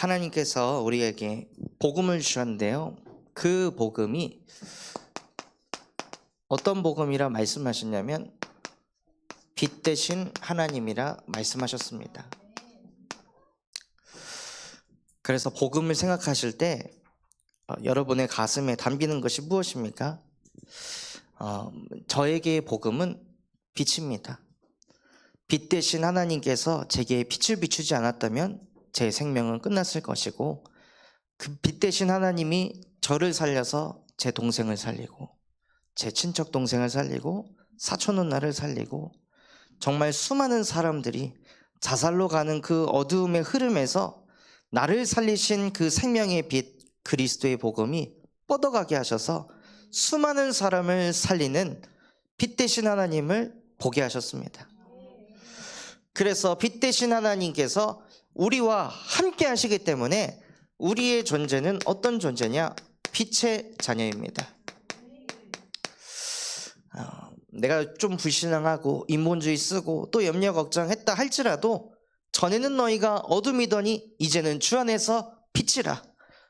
하나님께서 우리에게 복음을 주셨는데요. 그 복음이 어떤 복음이라 말씀하셨냐면 빛 대신 하나님이라 말씀하셨습니다. 그래서 복음을 생각하실 때 여러분의 가슴에 담기는 것이 무엇입니까? 저에게의 복음은 빛입니다. 빛 대신 하나님께서 제게 빛을 비추지 않았다면 제 생명은 끝났을 것이고, 그 빛 대신 하나님이 저를 살려서 제 동생을 살리고 제 친척 동생을 살리고 사촌 누나를 살리고 정말 수많은 사람들이 자살로 가는 그 어두움의 흐름에서 나를 살리신 그 생명의 빛 그리스도의 복음이 뻗어가게 하셔서 수많은 사람을 살리는 빛 대신 하나님을 보게 하셨습니다. 그래서 빛 대신 하나님께서 우리와 함께 하시기 때문에 우리의 존재는 어떤 존재냐? 빛의 자녀입니다. 내가 좀 불신앙하고 인본주의 쓰고 또 염려 걱정했다 할지라도 전에는 너희가 어둠이더니 이제는 주 안에서 빛이라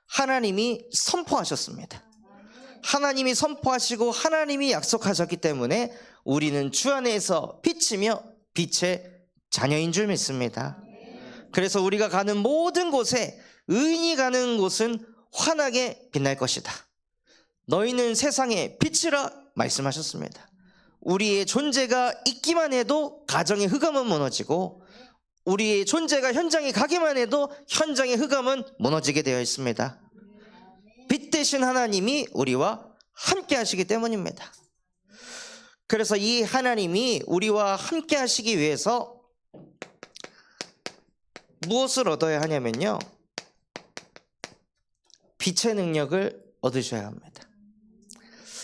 하나님이 선포하셨습니다. 하나님이 선포하시고 하나님이 약속하셨기 때문에 우리는 주 안에서 빛이며 빛의 자녀인 줄 믿습니다. 그래서 우리가 가는 모든 곳에 의인이 가는 곳은 환하게 빛날 것이다. 너희는 세상의 빛이라 말씀하셨습니다. 우리의 존재가 있기만 해도 가정의 흑암은 무너지고, 우리의 존재가 현장에 가기만 해도 현장의 흑암은 무너지게 되어 있습니다. 빛 대신 하나님이 우리와 함께 하시기 때문입니다. 그래서 이 하나님이 우리와 함께 하시기 위해서 무엇을 얻어야 하냐면요, 빛의 능력을 얻으셔야 합니다.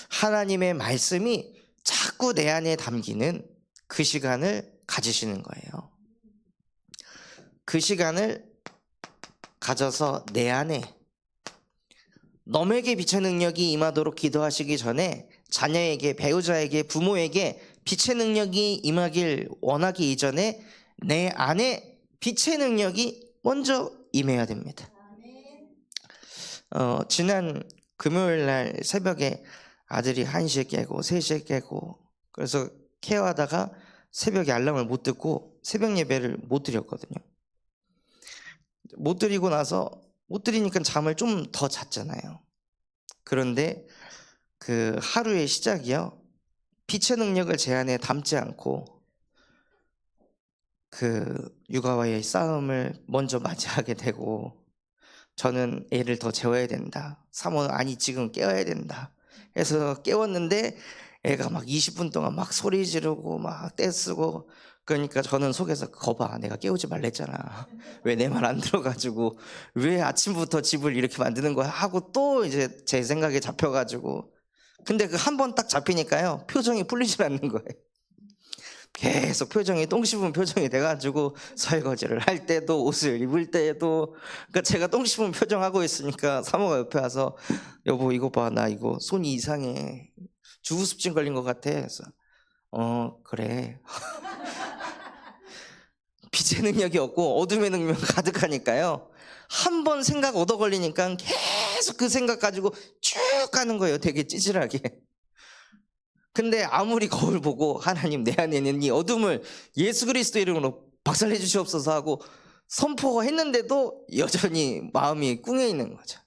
하나님의 말씀이 자꾸 내 안에 담기는 그 시간을 가지시는 거예요. 그 시간을 가져서 내 안에 너에게 빛의 능력이 임하도록 기도하시기 전에 자녀에게, 배우자에게, 부모에게 빛의 능력이 임하길 원하기 이전에 내 안에 빛의 능력이 먼저 임해야 됩니다. 지난 금요일 날 새벽에 아들이 1시에 깨고 3시에 깨고, 그래서 케어하다가 새벽에 알람을 못 듣고 새벽 예배를 못 드렸거든요. 못 드리니까 잠을 좀 더 잤잖아요. 그런데 그 하루의 시작이요, 빛의 능력을 제 안에 담지 않고 그 육아와의 싸움을 먼저 맞이하게 되고, 저는 애를 더 재워야 된다, 사모는 아니 지금 깨워야 된다 해서 깨웠는데 애가 막 20분 동안 막 소리 지르고 막 떼쓰고, 그러니까 저는 속에서 거봐, 내가 깨우지 말랬잖아, 왜 내 말 안 들어가지고 왜 아침부터 집을 이렇게 만드는 거야 하고 또 이제 제 생각에 잡혀가지고, 근데 그 한 번 딱 잡히니까요 표정이 풀리질 않는 거예요. 계속 표정이 똥 씹은 표정이 돼가지고 설거지를 할 때도 옷을 입을 때도, 그러니까 제가 똥 씹은 표정하고 있으니까 사모가 옆에 와서 여보 이거 봐, 나 이거 손이 이상해, 주구습진 걸린 것 같아. 그래서 그래. 빛의 능력이 없고 어둠의 능력이 가득하니까요, 한 번 생각 얻어 걸리니까 계속 그 생각 가지고 쭉 가는 거예요, 되게 찌질하게. 근데 아무리 거울 보고 하나님 내 안에 있는 이 어둠을 예수 그리스도 이름으로 박살내 주시옵소서 하고 선포했는데도 여전히 마음이 꿍해 있는 거죠.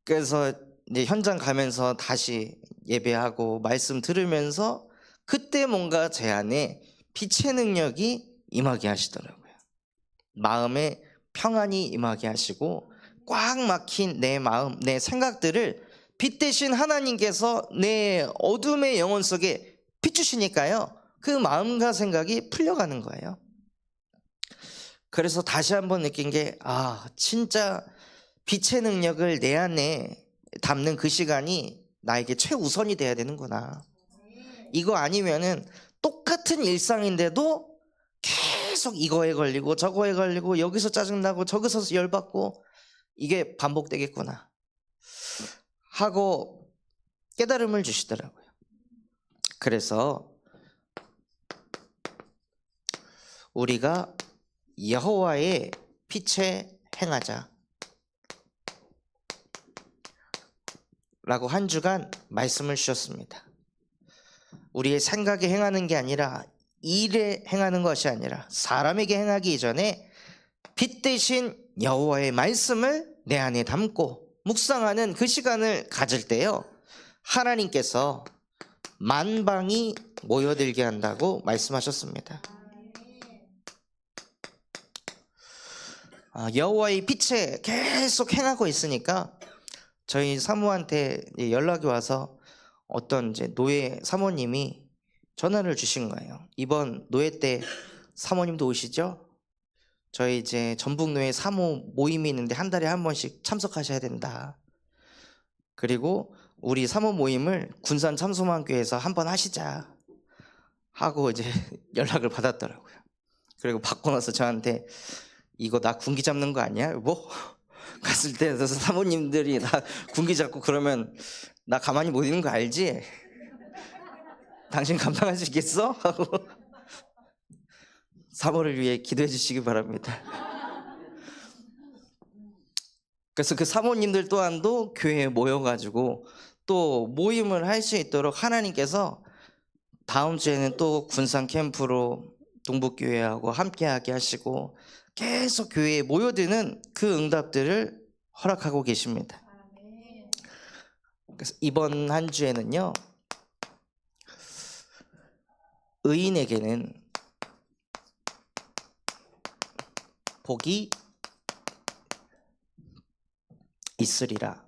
그래서 이제 현장 가면서 다시 예배하고 말씀 들으면서 그때 뭔가 제 안에 빛의 능력이 임하게 하시더라고요. 마음에 평안이 임하게 하시고 꽉 막힌 내 마음, 내 생각들을 빛 대신 하나님께서 내 어둠의 영혼 속에 비추시니까요, 그 마음과 생각이 풀려가는 거예요. 그래서 다시 한번 느낀 게, 진짜 빛의 능력을 내 안에 담는 그 시간이 나에게 최우선이 돼야 되는구나. 이거 아니면은 똑같은 일상인데도 계속 이거에 걸리고 저거에 걸리고 여기서 짜증나고 저기서 열받고 이게 반복되겠구나 하고 깨달음을 주시더라고요. 그래서 우리가 여호와의 빛의 행하자 라고 한 주간 말씀을 주셨습니다. 우리의 생각에 행하는 게 아니라 일에 행하는 것이 아니라 사람에게 행하기 이전에 빛 대신 여호와의 말씀을 내 안에 담고 묵상하는 그 시간을 가질 때요, 하나님께서 만방이 모여들게 한다고 말씀하셨습니다. 여호와의 빛에 계속 행하고 있으니까 저희 사모한테 연락이 와서 어떤 이제 노예 사모님이 전화를 주신 거예요. 이번 노예 때 사모님도 오시죠? 저희 이제 전북노예 사모 모임이 있는데 한 달에 한 번씩 참석하셔야 된다. 그리고 우리 사모 모임을 군산 참소만교회에서 한번 하시자 하고 이제 연락을 받았더라고요. 그리고 받고 나서 저한테 이거 나 군기 잡는 거 아니야? 뭐? 갔을 때 사모님들이 나 군기 잡고 그러면 나 가만히 못 있는 거 알지? 당신 감당할 수 있겠어? 하고 사모를 위해 기도해 주시기 바랍니다. 그래서 그 사모님들 또한도 교회에 모여가지고 또 모임을 할 수 있도록 하나님께서 다음 주에는 또 군산 캠프로 동북교회하고 함께하게 하시고 계속 교회에 모여드는 그 응답들을 허락하고 계십니다. 그래서 이번 한 주에는요, 의인에게는 복이 있으리라.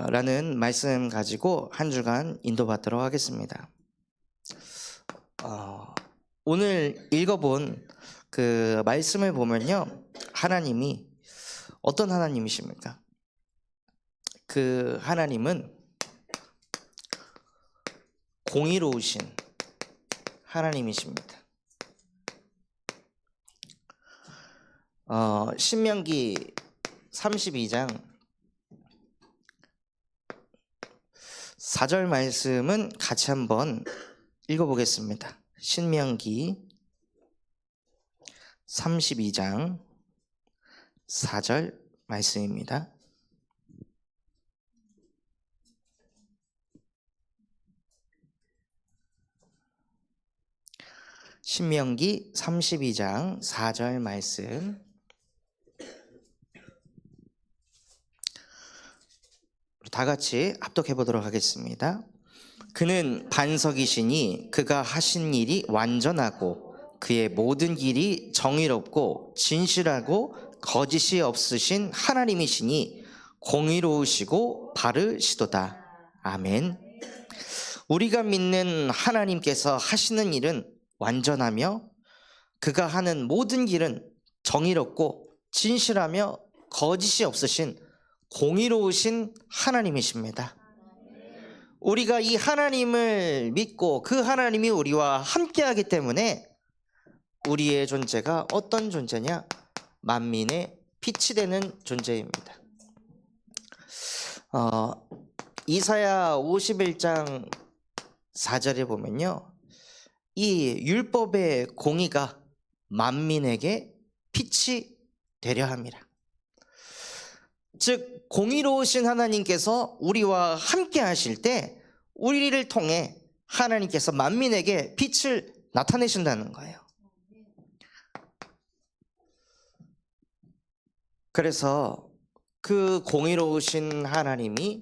라는 말씀 가지고 한 주간 인도받도록 하겠습니다. 오늘 읽어본 그 말씀을 보면요, 하나님이 어떤 하나님이십니까? 그 하나님은 공의로우신 하나님이십니다. 신명기 32장 4절 말씀은 같이 한번 읽어보겠습니다. 신명기 32장 4절 말씀입니다. 신명기 32장 4절 말씀, 다 같이 합독해 보도록 하겠습니다. 그는 반석이시니 그가 하신 일이 완전하고 그의 모든 길이 정의롭고 진실하고 거짓이 없으신 하나님이시니 공의로우시고 바르시도다. 아멘. 우리가 믿는 하나님께서 하시는 일은 완전하며 그가 하는 모든 길은 정의롭고 진실하며 거짓이 없으신 공의로우신 하나님이십니다. 우리가 이 하나님을 믿고 그 하나님이 우리와 함께하기 때문에 우리의 존재가 어떤 존재냐? 만민의 빛이 되는 존재입니다. 이사야 51장 4절에 보면요, 이 율법의 공의가 만민에게 빛이 되려 함이라. 즉 공의로우신 하나님께서 우리와 함께 하실 때 우리를 통해 하나님께서 만민에게 빛을 나타내신다는 거예요. 그래서 그 공의로우신 하나님이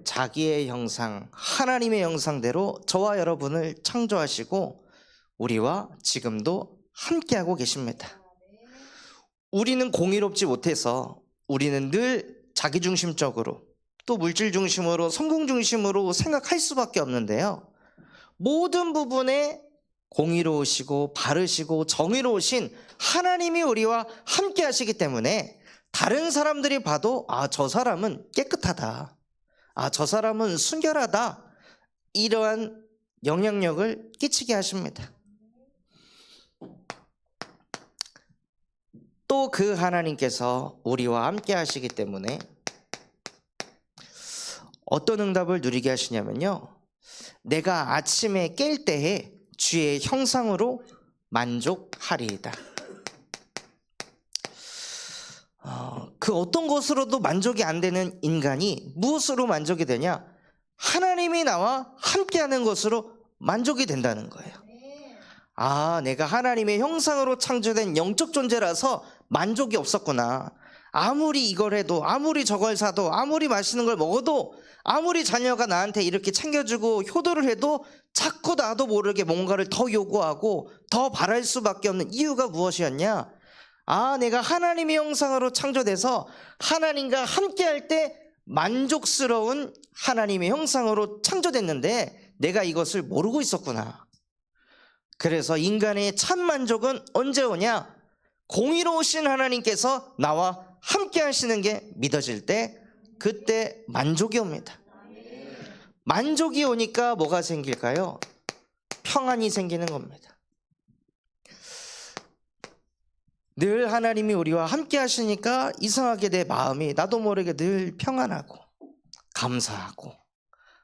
자기의 형상, 하나님의 형상대로 저와 여러분을 창조하시고 우리와 지금도 함께하고 계십니다. 우리는 공의롭지 못해서 우리는 늘 자기중심적으로 또 물질중심으로 성공중심으로 생각할 수밖에 없는데요, 모든 부분에 공의로우시고 바르시고 정의로우신 하나님이 우리와 함께 하시기 때문에 다른 사람들이 봐도 저 사람은 깨끗하다, 저 사람은 순결하다, 이러한 영향력을 끼치게 하십니다. 또 그 하나님께서 우리와 함께 하시기 때문에 어떤 응답을 누리게 하시냐면요, 내가 아침에 깰 때에 주의 형상으로 만족하리이다. 그 어떤 것으로도 만족이 안 되는 인간이 무엇으로 만족이 되냐? 하나님이 나와 함께하는 것으로 만족이 된다는 거예요. 내가 하나님의 형상으로 창조된 영적 존재라서 만족이 없었구나. 아무리 이걸 해도, 아무리 저걸 사도, 아무리 맛있는 걸 먹어도, 아무리 자녀가 나한테 이렇게 챙겨주고 효도를 해도 자꾸 나도 모르게 뭔가를 더 요구하고 더 바랄 수밖에 없는 이유가 무엇이었냐? 내가 하나님의 형상으로 창조돼서 하나님과 함께할 때 만족스러운 하나님의 형상으로 창조됐는데 내가 이것을 모르고 있었구나. 그래서 인간의 참 만족은 언제 오냐? 공의로우신 하나님께서 나와 함께 하시는 게 믿어질 때, 그때 만족이 옵니다. 만족이 오니까 뭐가 생길까요? 평안이 생기는 겁니다. 늘 하나님이 우리와 함께 하시니까 이상하게 내 마음이 나도 모르게 늘 평안하고 감사하고,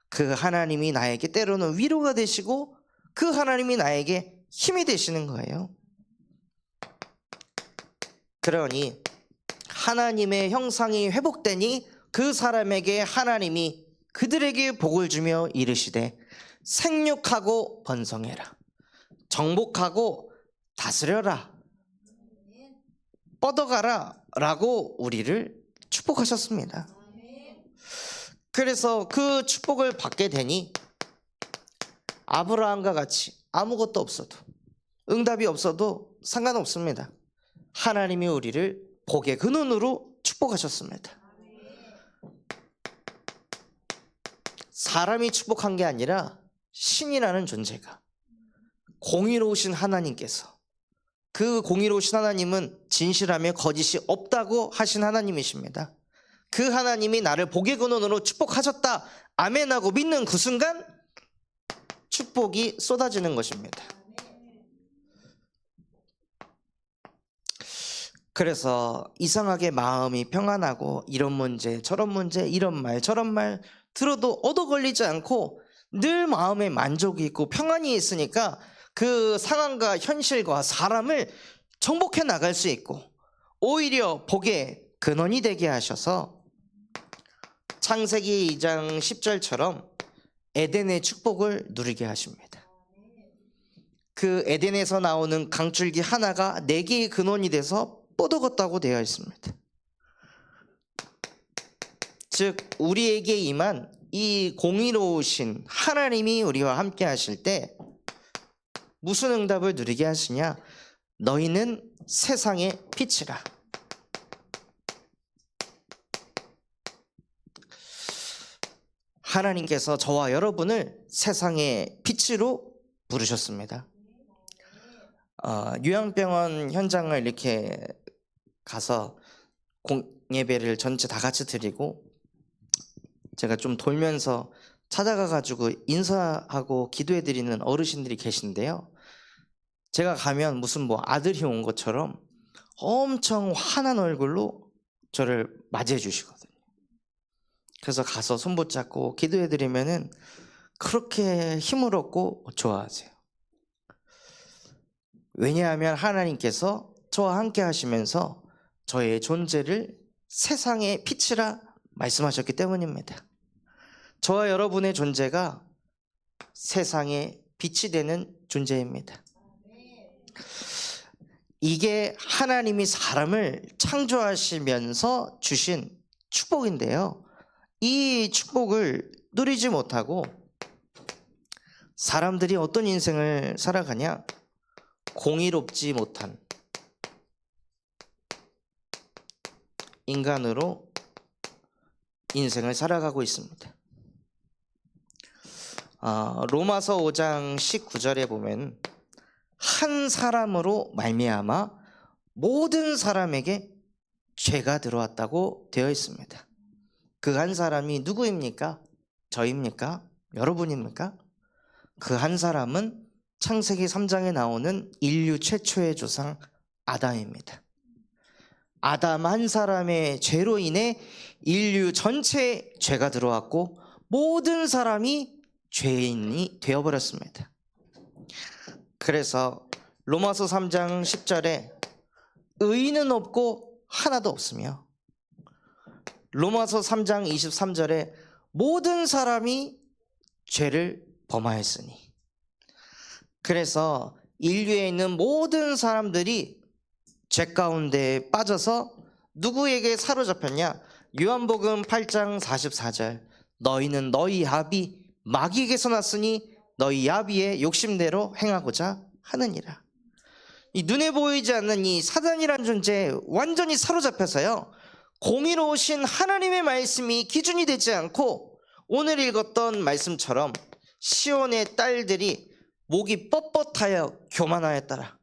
그 하나님이 나에게 때로는 위로가 되시고 그 하나님이 나에게 힘이 되시는 거예요. 그러니 하나님의 형상이 회복되니 그 사람에게 하나님이 그들에게 복을 주며 이르시되 생육하고 번성해라, 정복하고 다스려라, 뻗어가라 라고 우리를 축복하셨습니다. 그래서 그 축복을 받게 되니 아브라함과 같이 아무것도 없어도, 응답이 없어도 상관없습니다. 하나님이 우리를 복의 근원으로 축복하셨습니다. 사람이 축복한 게 아니라 신이라는 존재가, 공의로우신 하나님께서, 그 공의로우신 하나님은 진실하며 거짓이 없다고 하신 하나님이십니다. 그 하나님이 나를 복의 근원으로 축복하셨다, 아멘하고 믿는 그 순간 축복이 쏟아지는 것입니다. 그래서 이상하게 마음이 평안하고 이런 문제 저런 문제, 이런 말 저런 말 들어도 얻어 걸리지 않고 늘 마음에 만족이 있고 평안이 있으니까 그 상황과 현실과 사람을 정복해 나갈 수 있고 오히려 복의 근원이 되게 하셔서 창세기 2장 10절처럼 에덴의 축복을 누리게 하십니다. 그 에덴에서 나오는 강줄기 하나가 4개의 근원이 돼서 뻗어갔다고 되어 있습니다. 즉 우리에게 임한 이 공의로우신 하나님이 우리와 함께 하실 때 무슨 응답을 누리게 하시냐? 너희는 세상의 빛이라. 하나님께서 저와 여러분을 세상의 빛으로 부르셨습니다. 요양병원 현장을 이렇게 가서 공예배를 전체 다 같이 드리고 제가 좀 돌면서 찾아가가지고 인사하고 기도해드리는 어르신들이 계신데요. 제가 가면 무슨 아들이 온 것처럼 엄청 환한 얼굴로 저를 맞이해 주시거든요. 그래서 가서 손 붙잡고 기도해드리면은 그렇게 힘을 얻고 좋아하세요. 왜냐하면 하나님께서 저와 함께 하시면서 저의 존재를 세상의 빛이라 말씀하셨기 때문입니다. 저와 여러분의 존재가 세상의 빛이 되는 존재입니다. 이게 하나님이 사람을 창조하시면서 주신 축복인데요. 이 축복을 누리지 못하고 사람들이 어떤 인생을 살아가냐? 공의롭지 못한 인간으로 인생을 살아가고 있습니다. 로마서 5장 19절에 보면 한 사람으로 말미암아 모든 사람에게 죄가 들어왔다고 되어 있습니다. 그 한 사람이 누구입니까? 저입니까? 여러분입니까? 그 한 사람은 창세기 3장에 나오는 인류 최초의 조상 아담입니다. 아담 한 사람의 죄로 인해 인류 전체에 죄가 들어왔고 모든 사람이 죄인이 되어버렸습니다. 그래서 로마서 3장 10절에 의인은 없고 하나도 없으며, 로마서 3장 23절에 모든 사람이 죄를 범하였으니, 그래서 인류에 있는 모든 사람들이 죄 가운데 빠져서 누구에게 사로잡혔냐? 요한복음 8장 44절, 너희는 너희 아비 마귀에게서 났으니 너희 아비의 욕심대로 행하고자 하느니라. 이 눈에 보이지 않는 이 사단이란 존재에 완전히 사로잡혀서요, 공의로우신 하나님의 말씀이 기준이 되지 않고 오늘 읽었던 말씀처럼 시온의 딸들이 목이 뻣뻣하여 교만하였더라.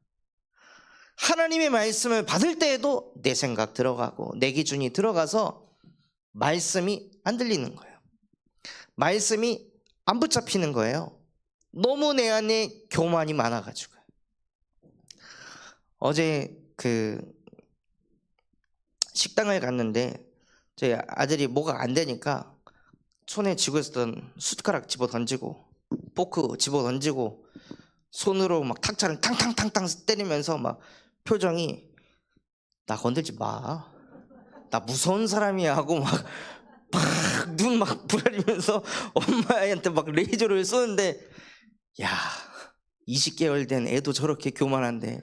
하나님의 말씀을 받을 때에도 내 생각 들어가고 내 기준이 들어가서 말씀이 안 들리는 거예요. 말씀이 안 붙잡히는 거예요. 너무 내 안에 교만이 많아가지고요. 어제 식당을 갔는데 저희 아들이 뭐가 안 되니까 손에 쥐고 있었던 숟가락 집어 던지고 포크 집어 던지고 손으로 막 탁자를 탕탕탕탕 때리면서 막 표정이, 나 건들지 마, 나 무서운 사람이야 하고 막 눈 막 부라리면서 엄마한테 막 레이저를 쏘는데, 야, 20개월 된 애도 저렇게 교만한데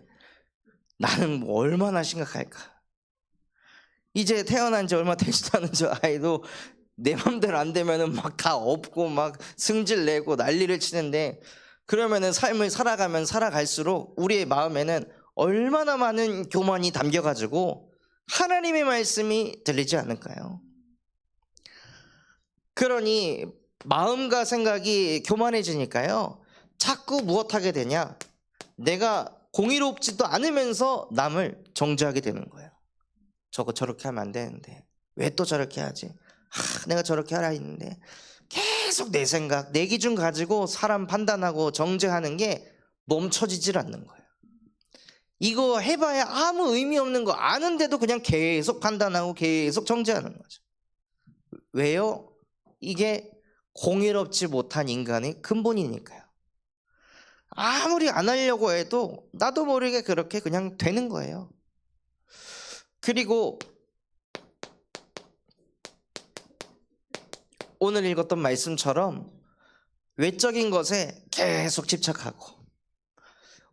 나는 뭐 얼마나 심각할까. 이제 태어난 지 얼마 되지도 않은 저 아이도 내 맘대로 안 되면은 막 다 업고 막 승질 내고 난리를 치는데, 그러면은 삶을 살아가면 살아갈수록 우리의 마음에는 얼마나 많은 교만이 담겨가지고 하나님의 말씀이 들리지 않을까요? 그러니 마음과 생각이 교만해지니까요, 자꾸 무엇하게 되냐? 내가 공의롭지도 않으면서 남을 정죄하게 되는 거예요. 저거 저렇게 하면 안 되는데 왜 또 저렇게 하지? 내가 저렇게 하라 했는데. 계속 내 생각, 내 기준 가지고 사람 판단하고 정죄하는 게 멈춰지질 않는 거예요. 이거 해봐야 아무 의미 없는 거 아는데도 그냥 계속 판단하고 계속 정죄하는 거죠. 왜요? 이게 공의롭지 못한 인간의 근본이니까요. 아무리 안 하려고 해도 나도 모르게 그렇게 그냥 되는 거예요. 그리고 오늘 읽었던 말씀처럼 외적인 것에 계속 집착하고,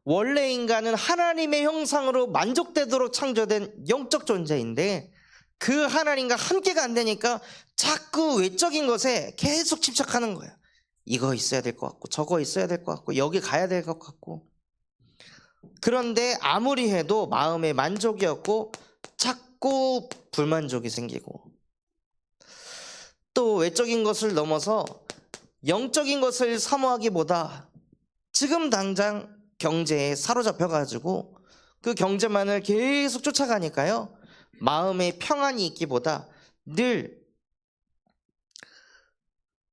원래 인간은 하나님의 형상으로 만족되도록 창조된 영적 존재인데 그 하나님과 함께가 안 되니까 자꾸 외적인 것에 계속 집착하는 거예요. 이거 있어야 될 것 같고 저거 있어야 될 것 같고 여기 가야 될 것 같고. 그런데 아무리 해도 마음의 만족이 없고 자꾸 불만족이 생기고, 또 외적인 것을 넘어서 영적인 것을 사모하기보다 지금 당장 경제에 사로잡혀가지고 그 경제만을 계속 쫓아가니까요, 마음에 평안이 있기보다 늘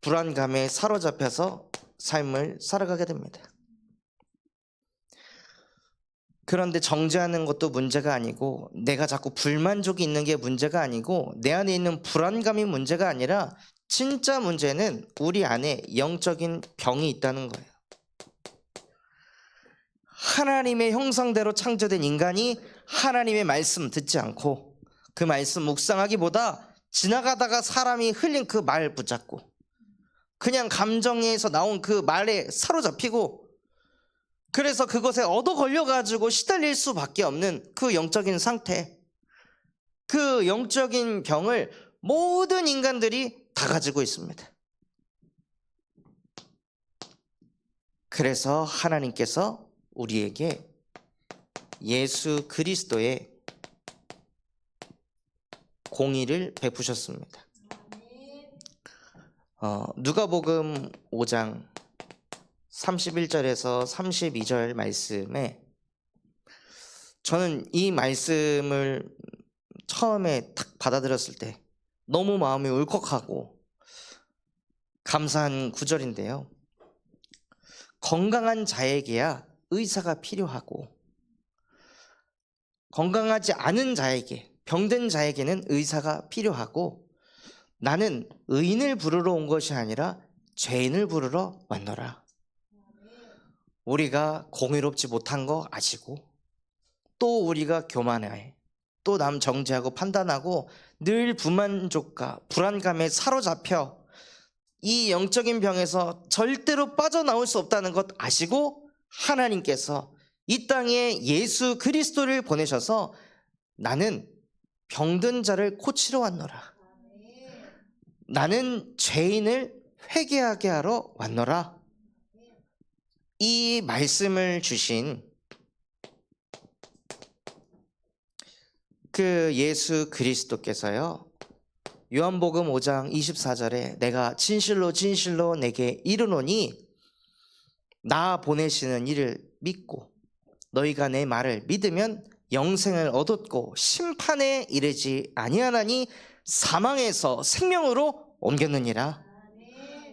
불안감에 사로잡혀서 삶을 살아가게 됩니다. 그런데 정죄하는 것도 문제가 아니고, 내가 자꾸 불만족이 있는 게 문제가 아니고, 내 안에 있는 불안감이 문제가 아니라 진짜 문제는 우리 안에 영적인 병이 있다는 거예요. 하나님의 형상대로 창조된 인간이 하나님의 말씀 듣지 않고 그 말씀 묵상하기보다 지나가다가 사람이 흘린 그 말 붙잡고 그냥 감정에서 나온 그 말에 사로잡히고, 그래서 그것에 얻어 걸려가지고 시달릴 수밖에 없는 그 영적인 상태, 그 영적인 병을 모든 인간들이 다 가지고 있습니다. 그래서 하나님께서 우리에게 예수 그리스도의 공의를 베푸셨습니다. 누가복음 5장 31절에서 32절 말씀에, 저는 이 말씀을 처음에 딱 받아들였을 때 너무 마음이 울컥하고 감사한 구절인데요. 건강한 자에게야 의사가 필요하고 건강하지 않은 자에게, 병든 자에게는 의사가 필요하고, 나는 의인을 부르러 온 것이 아니라 죄인을 부르러 왔노라. 우리가 공의롭지 못한 거 아시고 또 우리가 교만해, 또 남 정죄하고 판단하고 늘 불만족과 불안감에 사로잡혀 이 영적인 병에서 절대로 빠져나올 수 없다는 것 아시고 하나님께서 이 땅에 예수 그리스도를 보내셔서 나는 병든 자를 고치러 왔노라, 나는 죄인을 회개하게 하러 왔노라, 이 말씀을 주신 그 예수 그리스도께서요, 요한복음 5장 24절에 내가 진실로 진실로 내게 이르노니 나 보내시는 이를 믿고 너희가 내 말을 믿으면 영생을 얻었고 심판에 이르지 아니하나니 사망에서 생명으로 옮겼느니라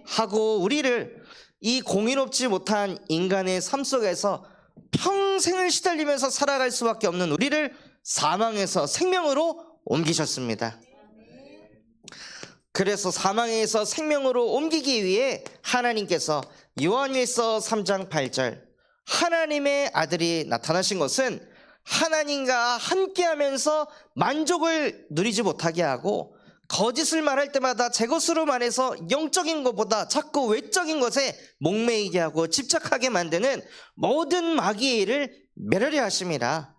하고, 우리를 이 공의롭지 못한 인간의 삶 속에서 평생을 시달리면서 살아갈 수밖에 없는 우리를 사망에서 생명으로 옮기셨습니다. 그래서 사망에서 생명으로 옮기기 위해 하나님께서 요한일서 3장 8절 하나님의 아들이 나타나신 것은 하나님과 함께하면서 만족을 누리지 못하게 하고 거짓을 말할 때마다 제 것으로 말해서 영적인 것보다 자꾸 외적인 것에 목매이게 하고 집착하게 만드는 모든 마귀의 일을 멸하려 하심이라.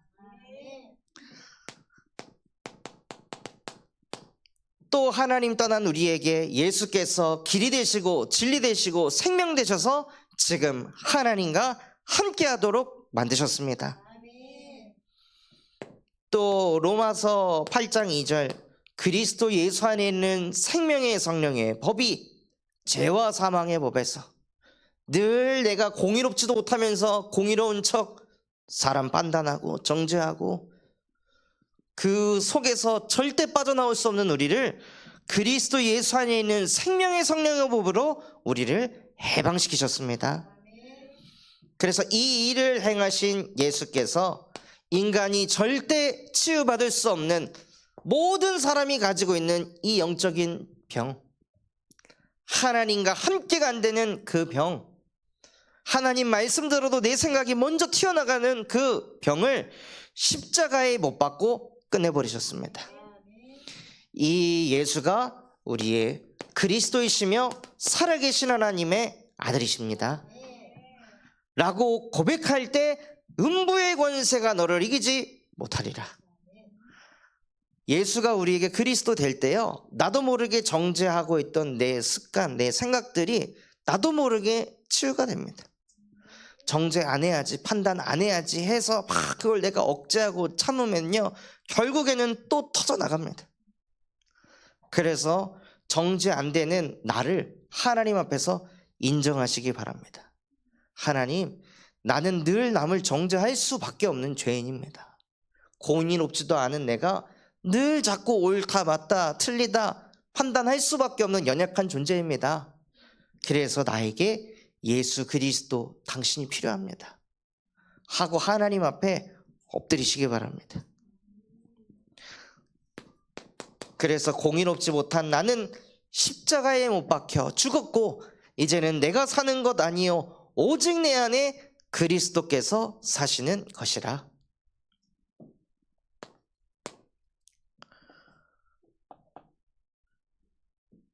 또 하나님 떠난 우리에게 예수께서 길이 되시고 진리 되시고 생명 되셔서 지금 하나님과 함께 하도록 만드셨습니다. 또 로마서 8장 2절 그리스도 예수 안에 있는 생명의 성령의 법이 죄와 사망의 법에서 늘 내가 공의롭지도 못하면서 공의로운 척 사람 판단하고 정죄하고 그 속에서 절대 빠져나올 수 없는 우리를 그리스도 예수 안에 있는 생명의 성령의 법으로 우리를 해방시키셨습니다. 그래서 이 일을 행하신 예수께서 인간이 절대 치유받을 수 없는 모든 사람이 가지고 있는 이 영적인 병, 하나님과 함께가 안 되는 그 병, 하나님 말씀대로도 내 생각이 먼저 튀어나가는 그 병을 십자가에 못 박고 끝내버리셨습니다. 이 예수가 우리의 그리스도이시며 살아계신 하나님의 아들이십니다 라고 고백할 때 음부의 권세가 너를 이기지 못하리라. 예수가 우리에게 그리스도 될 때요, 나도 모르게 정죄하고 있던 내 습관, 내 생각들이 나도 모르게 치유가 됩니다. 정죄 안 해야지, 판단 안 해야지 해서 막 그걸 내가 억제하고 참으면요 결국에는 또 터져나갑니다. 그래서 정죄 안 되는 나를 하나님 앞에서 인정하시기 바랍니다. 하나님, 나는 늘 남을 정죄할 수밖에 없는 죄인입니다. 공의롭지도 않은 내가 늘 자꾸 옳다 맞다 틀리다 판단할 수밖에 없는 연약한 존재입니다. 그래서 나에게 예수 그리스도 당신이 필요합니다 하고 하나님 앞에 엎드리시기 바랍니다. 그래서 공의롭지 못한 나는 십자가에 못 박혀 죽었고 이제는 내가 사는 것 아니요 오직 내 안에 그리스도께서 사시는 것이라.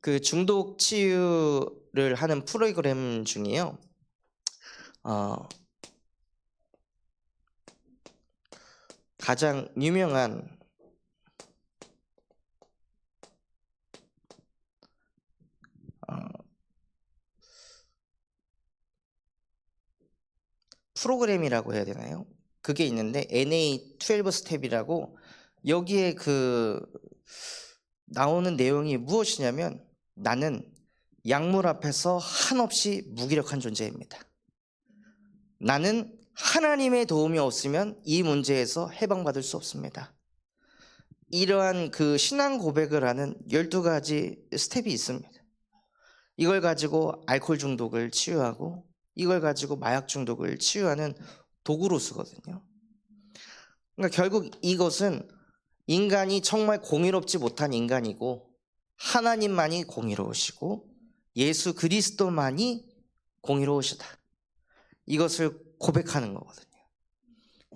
그 중독 치유를 하는 프로그램 중에요, 가장 유명한 프로그램이라고 해야 되나요? 그게 있는데 NA12 스텝이라고, 여기에 그 나오는 내용이 무엇이냐면 나는 약물 앞에서 한없이 무기력한 존재입니다. 나는 하나님의 도움이 없으면 이 문제에서 해방받을 수 없습니다. 이러한 그 신앙 고백을 하는 12가지 스텝이 있습니다. 이걸 가지고 알코올 중독을 치유하고 이걸 가지고 마약 중독을 치유하는 도구로 쓰거든요. 그러니까 결국 이것은 인간이 정말 공의롭지 못한 인간이고 하나님만이 공의로우시고 예수 그리스도만이 공의로우시다. 이것을 고백하는 거거든요.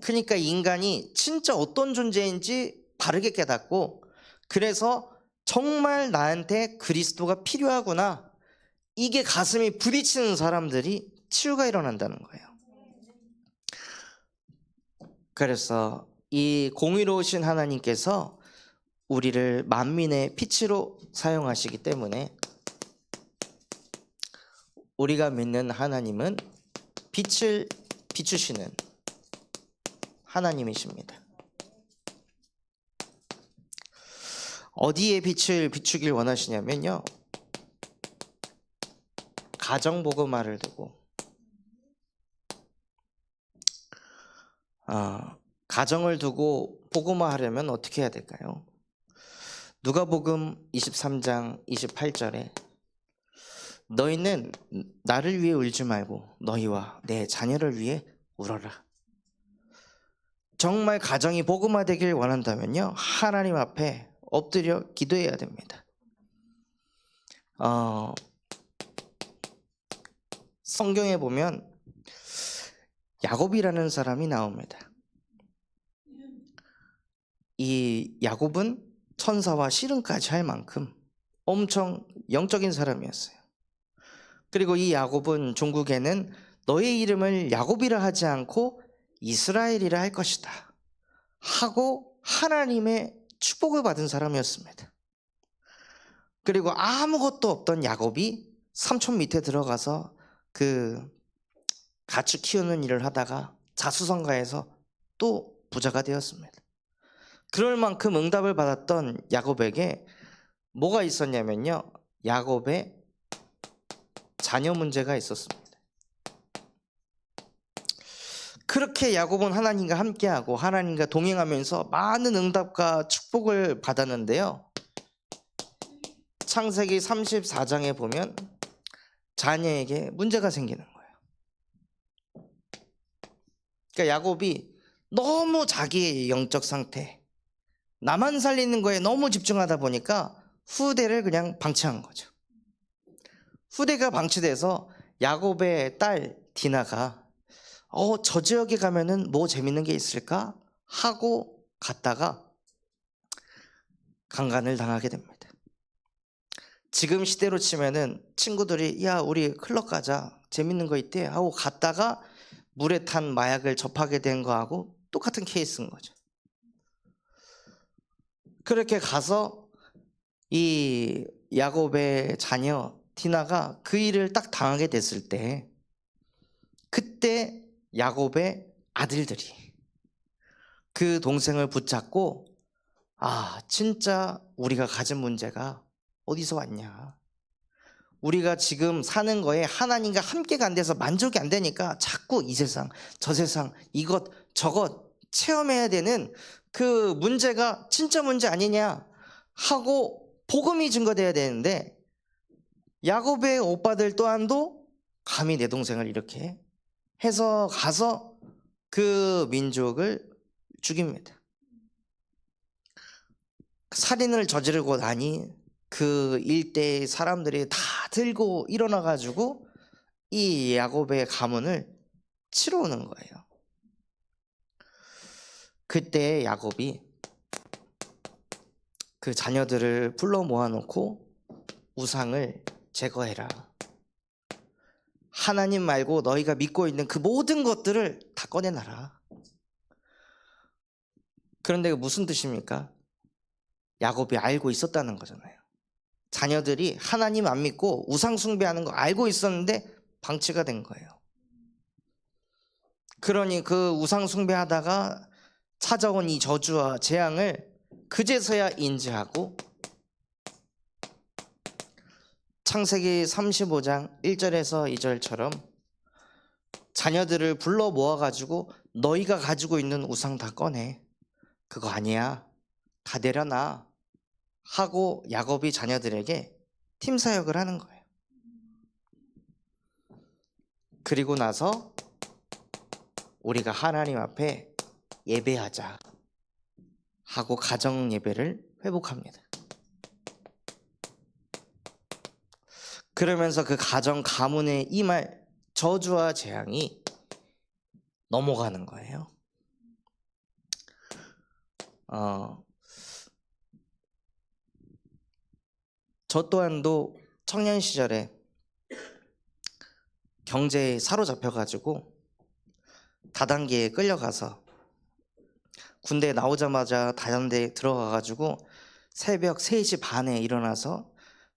그러니까 인간이 진짜 어떤 존재인지 바르게 깨닫고, 그래서 정말 나한테 그리스도가 필요하구나, 이게 가슴이 부딪히는 사람들이 치유가 일어난다는 거예요. 그래서 이 공의로우신 하나님께서 우리를 만민의 피치로 사용하시기 때문에 우리가 믿는 하나님은 빛을 비추시는 하나님이십니다. 어디에 빛을 비추길 원하시냐면요, 가정복음화를 두고, 가정을 두고 복음화하려면 어떻게 해야 될까요? 누가복음 23장 28절에 너희는 나를 위해 울지 말고 너희와 내 자녀를 위해 울어라. 정말 가정이 복음화되길 원한다면요, 하나님 앞에 엎드려 기도해야 됩니다. 성경에 보면 야곱이라는 사람이 나옵니다. 이 야곱은 천사와 씨름까지 할 만큼 엄청 영적인 사람이었어요. 그리고 이 야곱은 종국에는 너의 이름을 야곱이라 하지 않고 이스라엘이라 할 것이다 하고 하나님의 축복을 받은 사람이었습니다. 그리고 아무것도 없던 야곱이 삼촌 밑에 들어가서 그 가축 키우는 일을 하다가 자수성가해서 또 부자가 되었습니다. 그럴 만큼 응답을 받았던 야곱에게 뭐가 있었냐면요, 야곱의 자녀 문제가 있었습니다. 그렇게 야곱은 하나님과 함께하고 하나님과 동행하면서 많은 응답과 축복을 받았는데요, 창세기 34장에 보면 자녀에게 문제가 생기는 거예요. 그러니까 야곱이 너무 자기의 영적 상태, 나만 살리는 거에 너무 집중하다 보니까 후대를 그냥 방치한 거죠. 후대가 방치돼서 야곱의 딸 디나가 저 지역에 가면은 뭐 재밌는 게 있을까 하고 갔다가 강간을 당하게 됩니다. 지금 시대로 치면은 친구들이 야 우리 클럽 가자 재밌는 거 있대 하고 갔다가 물에 탄 마약을 접하게 된 거하고 똑같은 케이스인 거죠. 그렇게 가서 이 야곱의 자녀 디나가 그 일을 딱 당하게 됐을 때, 그때 야곱의 아들들이 그 동생을 붙잡고 진짜 우리가 가진 문제가 어디서 왔냐, 우리가 지금 사는 거에 하나님과 함께가 안 돼서 만족이 안 되니까 자꾸 이 세상 저 세상 이것 저것 체험해야 되는 그 문제가 진짜 문제 아니냐 하고 복음이 증거돼야 되는데, 야곱의 오빠들 또한도 감히 내 동생을 이렇게 해서 가서 그 민족을 죽입니다. 살인을 저지르고 나니 그 일대의 사람들이 다 들고 일어나 가지고 이 야곱의 가문을 치러 오는 거예요. 그때 야곱이 그 자녀들을 불러 모아놓고 우상을 제거해라, 하나님 말고 너희가 믿고 있는 그 모든 것들을 다 꺼내놔라. 그런데 무슨 뜻입니까? 야곱이 알고 있었다는 거잖아요. 자녀들이 하나님 안 믿고 우상 숭배하는 거 알고 있었는데 방치가 된 거예요. 그러니 그 우상 숭배하다가 찾아온 이 저주와 재앙을 그제서야 인지하고 창세기 35장 1절에서 2절처럼 자녀들을 불러 모아가지고 너희가 가지고 있는 우상 다 꺼내, 그거 아니야, 다 내려놔 하고 야곱이 자녀들에게 팀 사역을 하는 거예요. 그리고 나서 우리가 하나님 앞에 예배하자 하고 가정 예배를 회복합니다. 그러면서 그 가정 가문에 임할 저주와 재앙이 넘어가는 거예요. 저 또한도 청년 시절에 경제에 사로잡혀가지고 다단계에 끌려가서 군대 나오자마자 다단계에 들어가가지고 새벽 3시 반에 일어나서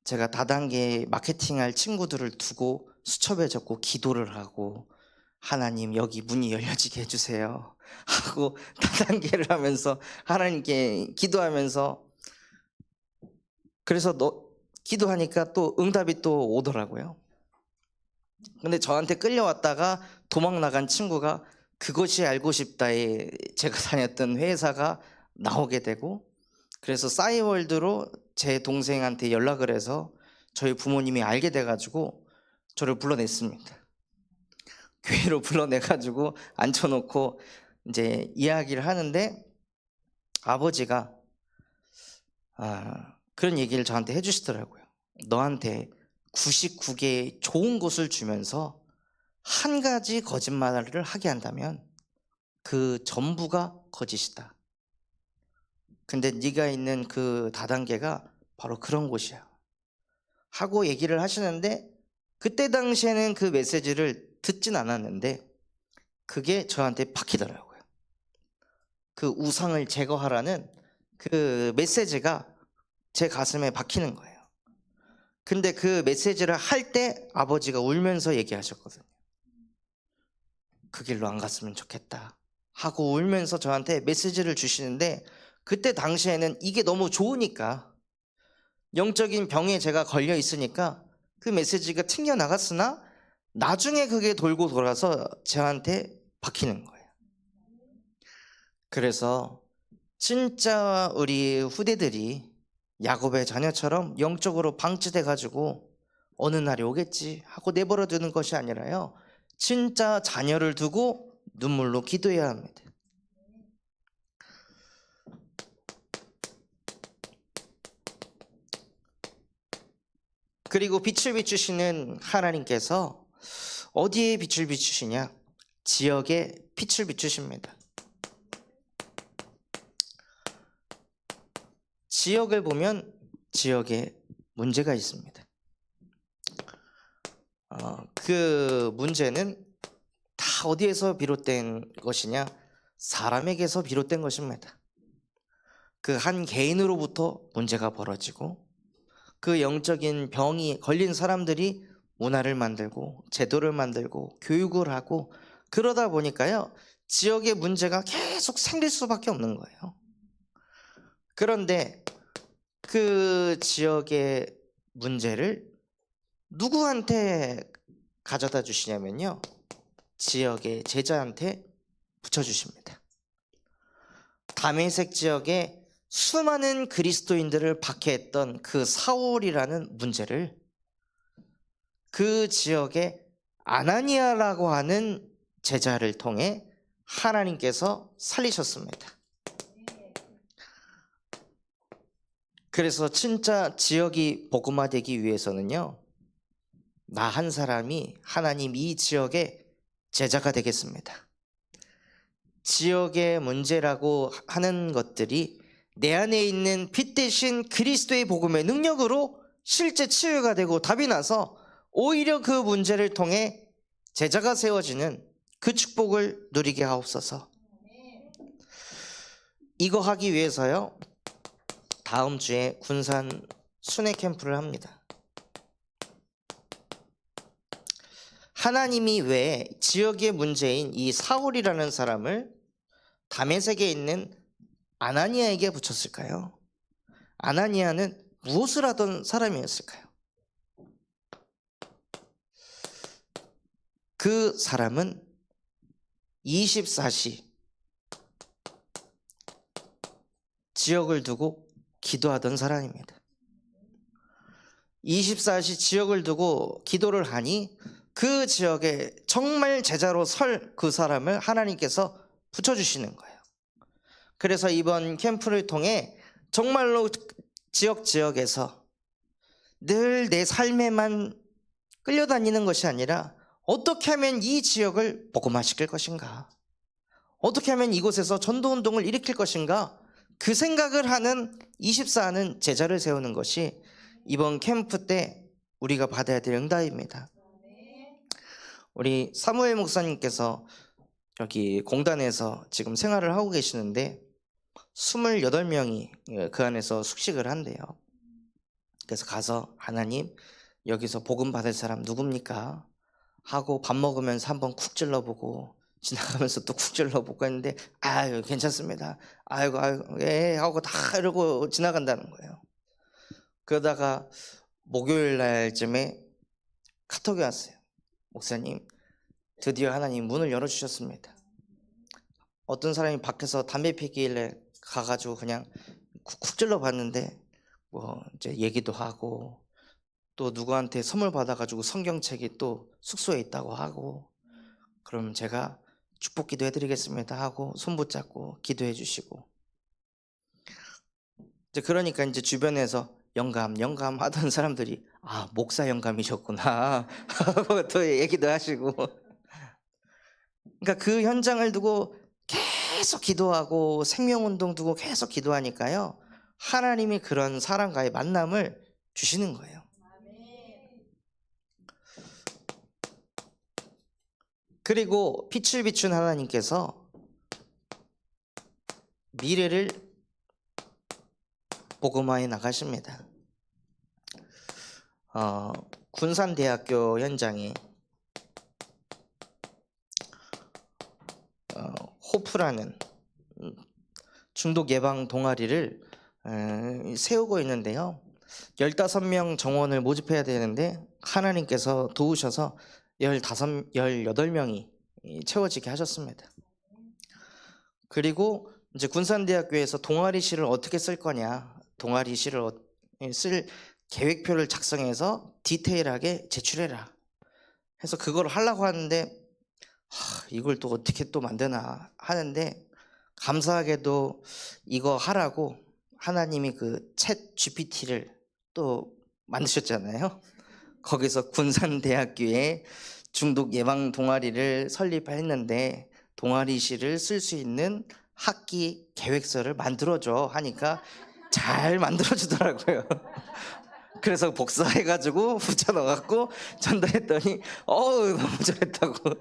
제가 다단계 마케팅할 친구들을 두고 수첩에 적고 기도를 하고, 하나님 여기 문이 열려지게 해주세요 하고 다단계를 하면서 하나님께 기도하면서, 그래서 기도하니까 또 응답이 또 오더라고요. 근데 저한테 끌려왔다가 도망 나간 친구가 그것이 알고 싶다에 제가 다녔던 회사가 나오게 되고, 그래서 싸이월드로 제 동생한테 연락을 해서 저희 부모님이 알게 돼가지고 저를 불러냈습니다. 교회로 불러내가지고 앉혀놓고 이제 이야기를 하는데, 아버지가 그런 얘기를 저한테 해주시더라고요. 너한테 99개의 좋은 것을 주면서 한 가지 거짓말을 하게 한다면 그 전부가 거짓이다. 근데 네가 있는 그 다단계가 바로 그런 곳이야 하고 얘기를 하시는데, 그때 당시에는 그 메시지를 듣진 않았는데 그게 저한테 박히더라고요. 그 우상을 제거하라는 그 메시지가 제 가슴에 박히는 거예요. 근데 그 메시지를 할 때 아버지가 울면서 얘기하셨거든요. 그 길로 안 갔으면 좋겠다 하고 울면서 저한테 메시지를 주시는데, 그때 당시에는 이게 너무 좋으니까, 영적인 병에 제가 걸려 있으니까 그 메시지가 튕겨나갔으나 나중에 그게 돌고 돌아서 저한테 박히는 거예요. 그래서 진짜 우리 후대들이 야곱의 자녀처럼 영적으로 방치돼 가지고 어느 날이 오겠지 하고 내버려 두는 것이 아니라요, 진짜 자녀를 두고 눈물로 기도해야 합니다. 그리고 빛을 비추시는 하나님께서 어디에 빛을 비추시냐? 지역에 빛을 비추십니다. 지역을 보면 지역에 문제가 있습니다. 그 문제는 다 어디에서 비롯된 것이냐? 사람에게서 비롯된 것입니다. 그 한 개인으로부터 문제가 벌어지고, 그 영적인 병이 걸린 사람들이 문화를 만들고 제도를 만들고 교육을 하고, 그러다 보니까요 지역의 문제가 계속 생길 수밖에 없는 거예요. 그런데 그 지역의 문제를 누구한테 가져다 주시냐면요, 지역의 제자한테 붙여주십니다. 다메섹 지역에 수많은 그리스도인들을 박해했던 그 사울이라는 문제를 그 지역에 아나니아라고 하는 제자를 통해 하나님께서 살리셨습니다. 그래서 진짜 지역이 복음화되기 위해서는요, 나 한 사람이 하나님 이 지역의 제자가 되겠습니다. 지역의 문제라고 하는 것들이 내 안에 있는 빛 대신 그리스도의 복음의 능력으로 실제 치유가 되고 답이 나서 오히려 그 문제를 통해 제자가 세워지는 그 축복을 누리게 하옵소서. 이거 하기 위해서요, 다음 주에 군산 순회 캠프를 합니다. 하나님이 왜 지역의 문제인 이 사울이라는 사람을 다메섹에 있는 아나니아에게 붙였을까요? 아나니아는 무엇을 하던 사람이었을까요? 그 사람은 24시 지역을 두고 기도하던 사람입니다. 24시 지역을 두고 기도를 하니 그 지역에 정말 제자로 설 그 사람을 하나님께서 붙여주시는 거예요. 그래서 이번 캠프를 통해 정말로 지역에서 늘 내 삶에만 끌려다니는 것이 아니라 어떻게 하면 이 지역을 복음화시킬 것인가, 어떻게 하면 이곳에서 전도운동을 일으킬 것인가, 그 생각을 하는 24하는 제자를 세우는 것이 이번 캠프 때 우리가 받아야 될 응답입니다. 우리 사무엘 목사님께서 여기 공단에서 지금 생활을 하고 계시는데 28명이 그 안에서 숙식을 한대요. 그래서 가서 하나님, 여기서 복음 받을 사람 누굽니까? 하고 밥 먹으면서 한번 쿡 찔러보고 지나가면서 또 쿡 찔러보고 했는데 아유 괜찮습니다, 아이고 예 하고 다 이러고 지나간다는 거예요. 그러다가 목요일 날쯤에 카톡이 왔어요. 목사님, 드디어 하나님 문을 열어주셨습니다. 어떤 사람이 밖에서 담배 피길래 가가지고 그냥 쿡쿡 찔러봤는데 뭐 이제 얘기도 하고 또 누구한테 선물 받아가지고 성경책이 또 숙소에 있다고 하고, 그럼 제가 축복 기도 해드리겠습니다 하고 손 붙잡고 기도해 주시고, 이제 그러니까 이제 주변에서 영감 하던 사람들이 아 목사 영감이셨구나 하고 또 얘기도 하시고, 그러니까 그 현장을 두고 계속 기도하고 생명운동 두고 계속 기도하니까요, 하나님이 그런 사람과의 만남을 주시는 거예요. 그리고 빛을 비춘 하나님께서 미래를 복음화해 나가십니다. 군산대학교 현장에 호프라는 중독 예방 동아리를 세우고 있는데요, 15명 정원을 모집해야 되는데 하나님께서 도우셔서 18명이 채워지게 하셨습니다. 그리고 이제 군산대학교에서 동아리실을 어떻게 쓸 거냐, 동아리실을 쓸 계획표를 작성해서 디테일하게 제출해라 해서 그걸 하려고 하는데 이걸 또 어떻게 또 만드나 하는데, 감사하게도 이거 하라고 하나님이 그 챗 GPT를 또 만드셨잖아요. 거기서 군산대학교에 중독 예방 동아리를 설립했는데 동아리실을 쓸 수 있는 학기 계획서를 만들어줘 하니까 잘 만들어주더라고요. 그래서 복사해가지고 붙여 넣어갖고 전달했더니 너무 잘했다고.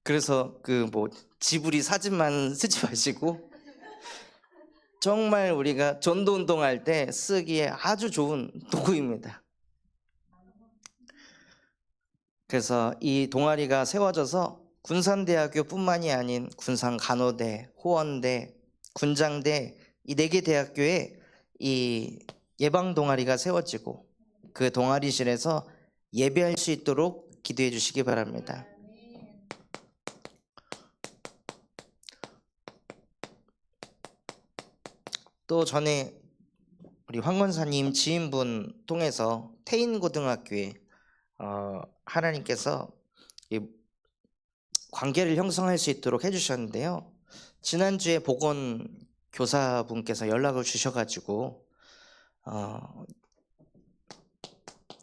그래서 그 뭐 지브리 사진만 쓰지 마시고 정말 우리가 전도운동할 때 쓰기에 아주 좋은 도구입니다. 그래서 이 동아리가 세워져서 군산대학교 뿐만이 아닌 군산간호대, 호원대, 군장대 이 4개 대학교에 이 예방동아리가 세워지고 그 동아리실에서 예배할 수 있도록 기도해 주시기 바랍니다. 또 전에 우리 황 권사님 지인분 통해서 태인고등학교에 하나님께서 이 관계를 형성할 수 있도록 해주셨는데요, 지난주에 보건교사분께서 연락을 주셔가지고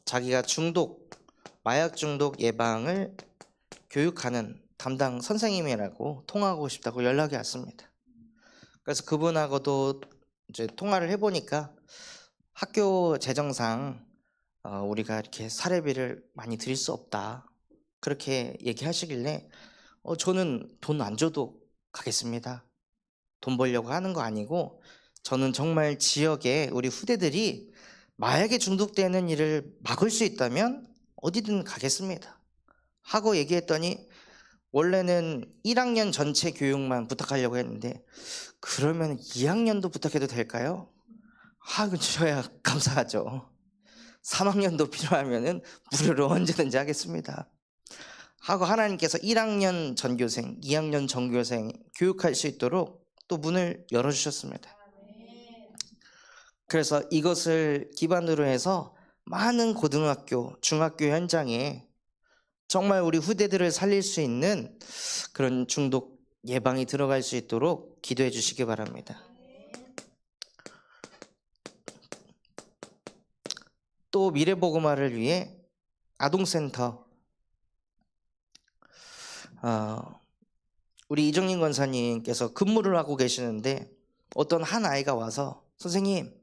자기가 마약 중독 예방을 교육하는 담당 선생님이라고 통화하고 싶다고 연락이 왔습니다. 그래서 그분하고도 이제 통화를 해보니까 학교 재정상 우리가 이렇게 사례비를 많이 드릴 수 없다 그렇게 얘기하시길래 저는 돈 안 줘도 가겠습니다. 돈 벌려고 하는 거 아니고 저는 정말 지역에 우리 후대들이 마약에 중독되는 일을 막을 수 있다면 어디든 가겠습니다 하고 얘기했더니, 원래는 1학년 전체 교육만 부탁하려고 했는데 그러면 2학년도 부탁해도 될까요? 저야 감사하죠. 3학년도 필요하면은 무료로 언제든지 하겠습니다 하고 하나님께서 1학년 전교생, 2학년 전교생 교육할 수 있도록 또 문을 열어주셨습니다. 그래서 이것을 기반으로 해서 많은 고등학교, 중학교 현장에 정말 우리 후대들을 살릴 수 있는 그런 중독 예방이 들어갈 수 있도록 기도해 주시기 바랍니다. 또 미래보고마를 위해 아동센터, 우리 이정민 권사님께서 근무를 하고 계시는데 어떤 한 아이가 와서 선생님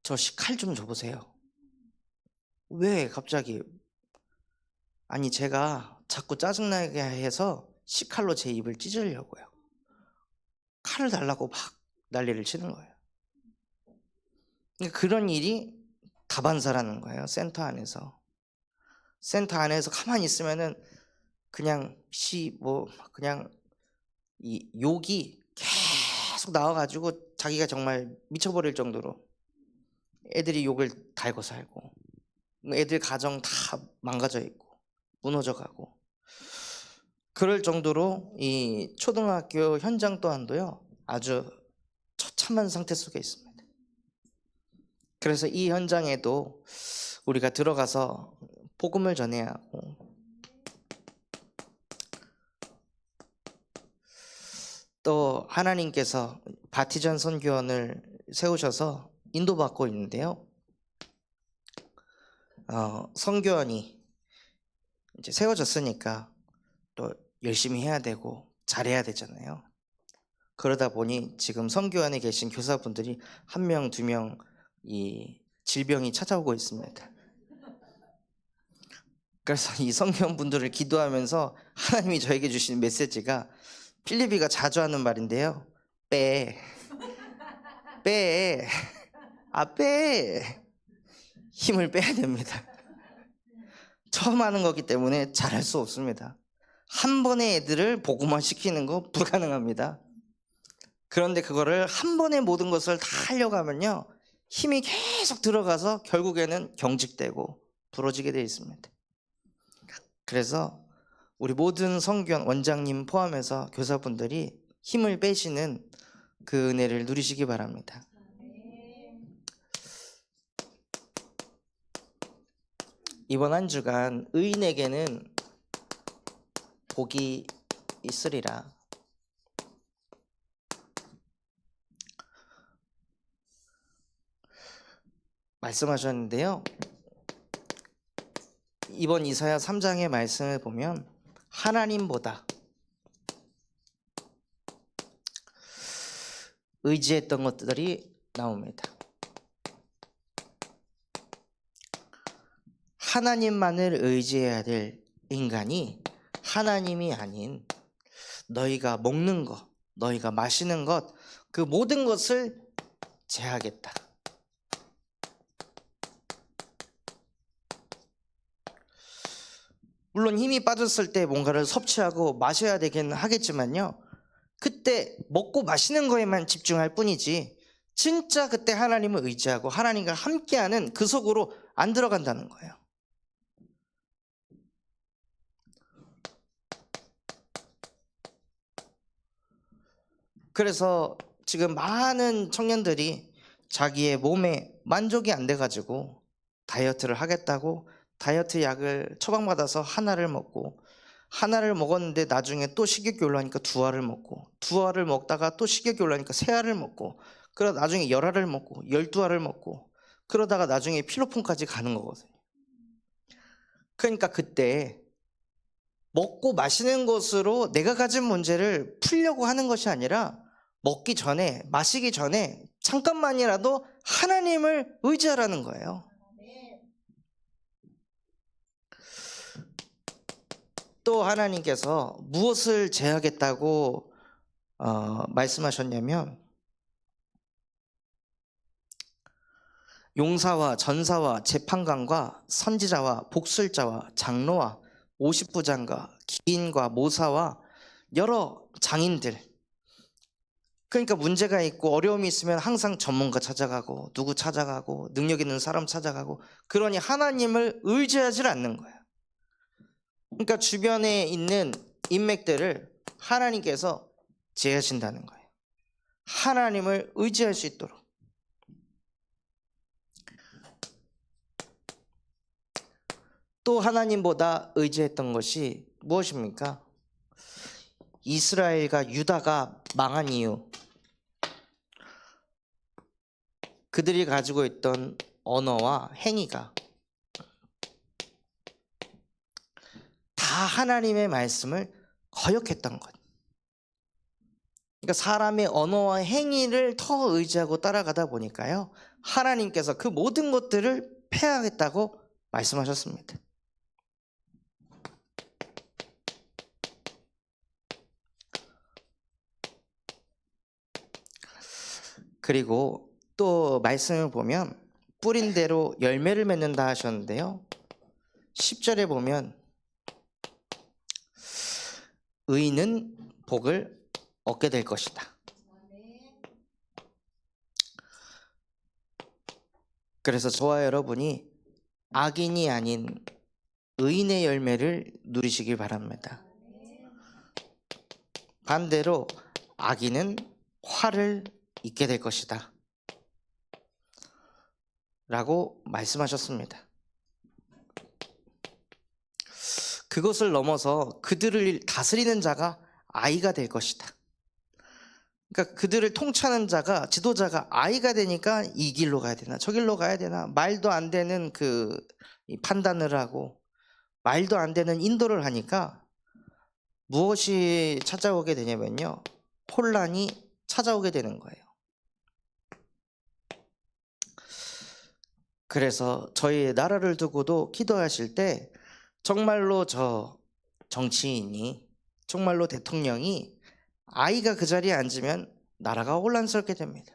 저 칼 좀 줘보세요. 왜 갑자기? 아니 제가 자꾸 짜증나게 해서 식칼로 제 입을 찢으려고요. 칼을 달라고 막 난리를 치는 거예요. 그러니까 그런 일이 다반사라는 거예요. 센터 안에서. 센터 안에서 가만히 있으면은 그냥 그냥 이 욕이 계속 나와가지고 자기가 정말 미쳐버릴 정도로 애들이 욕을 달고 살고 애들 가정 다 망가져 있고 무너져 가고 그럴 정도로 이 초등학교 현장 또한도요 아주 처참한 상태 속에 있습니다. 그래서 이 현장에도 우리가 들어가서 복음을 전해야 하고 또 하나님께서 바티전 선교원을 세우셔서 인도받고 있는데요. 선교원이 이제 세워졌으니까 또 열심히 해야 되고 잘해야 되잖아요. 그러다 보니 지금 선교원에 계신 교사분들이 1명, 2명 이 질병이 찾아오고 있습니다. 그래서 이 선교원분들을 기도하면서 하나님이 저에게 주신 메시지가 필리비가 자주 하는 말인데요. 빼. 힘을 빼야 됩니다. 처음 하는 거기 때문에 잘할 수 없습니다. 한 번에 애들을 복음화 시키는 거 불가능합니다. 그런데 그거를 한 번에 모든 것을 다 하려고 하면요 힘이 계속 들어가서 결국에는 경직되고 부러지게 되어 있습니다. 그래서 우리 모든 선교원 원장님 포함해서 교사분들이 힘을 빼시는 그 은혜를 누리시기 바랍니다. 이번 한 주간 의인에게는 복이 있으리라. 말씀하셨는데요. 이번 이사야 3장의 말씀을 보면 하나님보다 의지했던 것들이 나옵니다. 하나님만을 의지해야 될 인간이 하나님이 아닌 너희가 먹는 것, 너희가 마시는 것, 그 모든 것을 제하겠다. 물론 힘이 빠졌을 때 뭔가를 섭취하고 마셔야 되긴 하겠지만요. 그때 먹고 마시는 거에만 집중할 뿐이지 진짜 그때 하나님을 의지하고 하나님과 함께하는 그 속으로 안 들어간다는 거예요. 그래서 지금 많은 청년들이 자기의 몸에 만족이 안 돼가지고 다이어트를 하겠다고 다이어트 약을 처방받아서 하나를 먹고 하나를 먹었는데 나중에 또 식욕이 올라오니까 2알을 먹고 2알을 먹다가 또 식욕이 올라오니까 3알을 먹고 그러다 나중에 10알을 먹고 12알을 먹고 그러다가 나중에 필로폰까지 가는 거거든요. 그러니까 그때 먹고 마시는 것으로 내가 가진 문제를 풀려고 하는 것이 아니라 먹기 전에 마시기 전에 잠깐만이라도 하나님을 의지하라는 거예요. 또 하나님께서 무엇을 제하겠다고 말씀하셨냐면 용사와 전사와 재판관과 선지자와 복술자와 장로와 50부장과 기인과 모사와 여러 장인들, 그러니까 문제가 있고 어려움이 있으면 항상 전문가 찾아가고 누구 찾아가고 능력 있는 사람 찾아가고 그러니 하나님을 의지하지 않는 거예요. 그러니까 주변에 있는 인맥들을 하나님께서 제하신다는 거예요. 하나님을 의지할 수 있도록. 또 하나님보다 의지했던 것이 무엇입니까? 이스라엘과 유다가 망한 이유, 그들이 가지고 있던 언어와 행위가 다 하나님의 말씀을 거역했던 것. 그러니까 사람의 언어와 행위를 더 의지하고 따라가다 보니까요, 하나님께서 그 모든 것들을 폐하겠다고 말씀하셨습니다. 그리고 또 말씀을 보면 뿌린 대로 열매를 맺는다 하셨는데요, 10절에 보면 의인은 복을 얻게 될 것이다. 그래서 저와 여러분이 악인이 아닌 의인의 열매를 누리시길 바랍니다. 반대로 악인은 화를 잊게 될 것이다 라고 말씀하셨습니다. 그것을 넘어서 그들을 다스리는 자가 아이가 될 것이다. 그러니까 그들을 통치하는 자가, 지도자가 아이가 되니까 이 길로 가야 되나 저 길로 가야 되나 말도 안 되는 그 판단을 하고 말도 안 되는 인도를 하니까 무엇이 찾아오게 되냐면요, 혼란이 찾아오게 되는 거예요. 그래서 저희 나라를 두고도 기도하실 때 정말로 저 정치인이, 정말로 대통령이 아이가 그 자리에 앉으면 나라가 혼란스럽게 됩니다.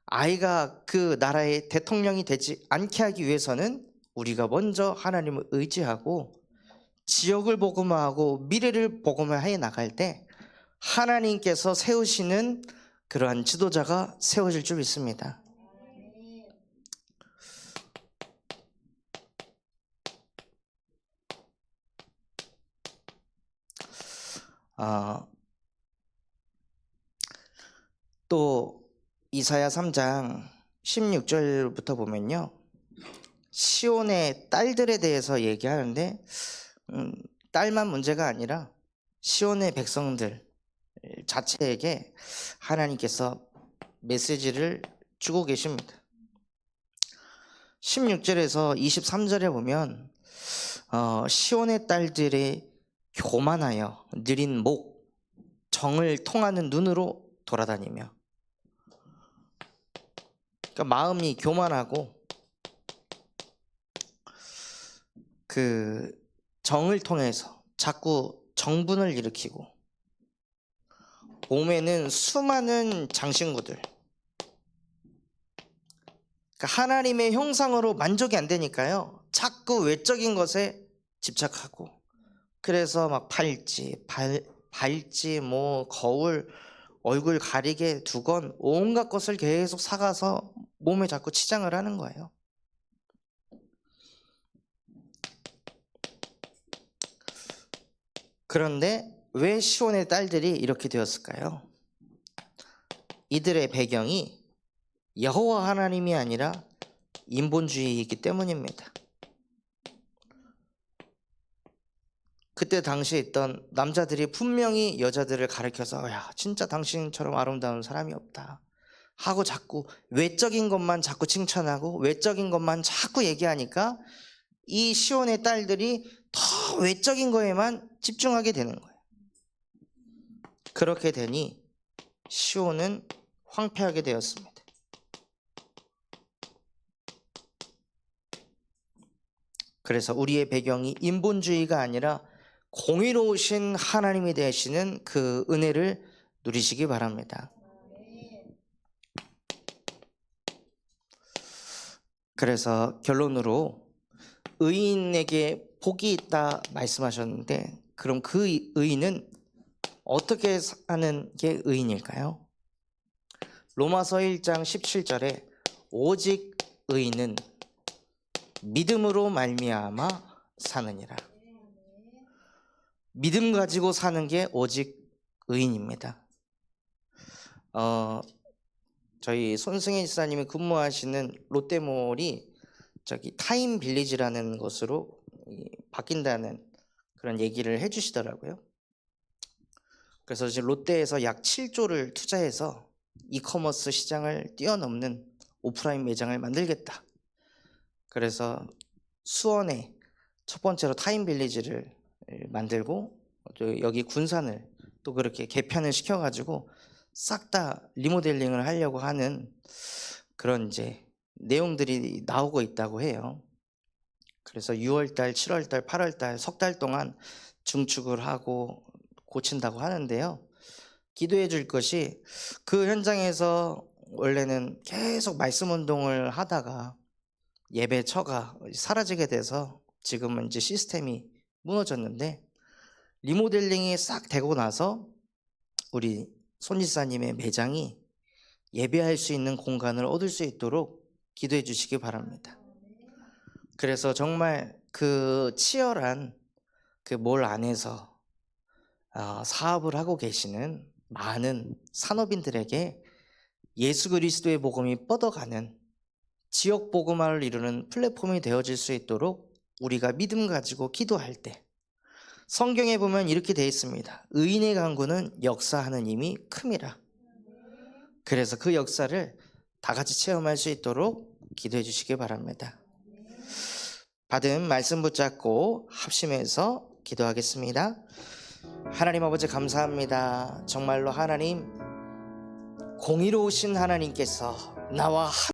아이가 그 나라의 대통령이 되지 않게 하기 위해서는 우리가 먼저 하나님을 의지하고 지역을 복음화하고 미래를 복음화해 나갈 때 하나님께서 세우시는 그러한 지도자가 세워질 줄 믿습니다. 또 이사야 3장 16절부터 보면요, 시온의 딸들에 대해서 얘기하는데 딸만 문제가 아니라 시온의 백성들 자체에게 하나님께서 메시지를 주고 계십니다. 16절에서 23절에 보면 시온의 딸들이 교만하여 느린 목, 정을 통하는 눈으로 돌아다니며, 그러니까 마음이 교만하고 그 정을 통해서 자꾸 정분을 일으키고 몸에는 수많은 장신구들, 그러니까 하나님의 형상으로 만족이 안 되니까요, 자꾸 외적인 것에 집착하고, 그래서 막 발찌, 뭐 거울, 얼굴 가리개 두건 온갖 것을 계속 사가서 몸에 자꾸 치장을 하는 거예요. 그런데 왜 시온의 딸들이 이렇게 되었을까요? 이들의 배경이 여호와 하나님이 아니라 인본주의이기 때문입니다. 그때 당시에 있던 남자들이 분명히 여자들을 가리켜서 야, 진짜 당신처럼 아름다운 사람이 없다 하고 자꾸 외적인 것만 자꾸 칭찬하고 외적인 것만 자꾸 얘기하니까 이 시온의 딸들이 더 외적인 거에만 집중하게 되는 거예요. 그렇게 되니 시온은 황폐하게 되었습니다. 그래서 우리의 배경이 인본주의가 아니라 공의로우신 하나님이 되시는 그 은혜를 누리시기 바랍니다. 그래서 결론으로 의인에게 복이 있다 말씀하셨는데, 그럼 그 의인은 어떻게 사는 게 의인일까요? 로마서 1장 17절에 오직 의인은 믿음으로 말미암아 사느니라. 믿음 가지고 사는 게 오직 의인입니다. 저희 손승혜 지사님이 근무하시는 롯데몰이 저기 타임 빌리지라는 것으로 바뀐다는 그런 얘기를 해주시더라고요. 그래서 이제 롯데에서 약 7조를 투자해서 이커머스 시장을 뛰어넘는 오프라인 매장을 만들겠다 그래서 수원에 첫 번째로 타임빌리지를 만들고 또 여기 군산을 또 그렇게 개편을 시켜가지고 싹 다 리모델링을 하려고 하는 그런 이제 내용들이 나오고 있다고 해요. 그래서 6월달, 7월달, 8월달 석 달 동안 중축을 하고 고친다고 하는데요. 기도해 줄 것이 그 현장에서 원래는 계속 말씀 운동을 하다가 예배처가 사라지게 돼서 지금은 이제 시스템이 무너졌는데 리모델링이 싹 되고 나서 우리 손지사님의 매장이 예배할 수 있는 공간을 얻을 수 있도록 기도해 주시기 바랍니다. 그래서 정말 그 치열한 그 몰 안에서 사업을 하고 계시는 많은 산업인들에게 예수 그리스도의 복음이 뻗어가는 지역 복음화를 이루는 플랫폼이 되어질 수 있도록 우리가 믿음 가지고 기도할 때 성경에 보면 이렇게 되어 있습니다. 의인의 간구는 역사하는 힘이 큼이라. 그래서 그 역사를 다 같이 체험할 수 있도록 기도해 주시기 바랍니다. 받은 말씀 붙잡고 합심해서 기도하겠습니다. 하나님 아버지 감사합니다. 정말로 하나님 공의로우신 하나님께서 나와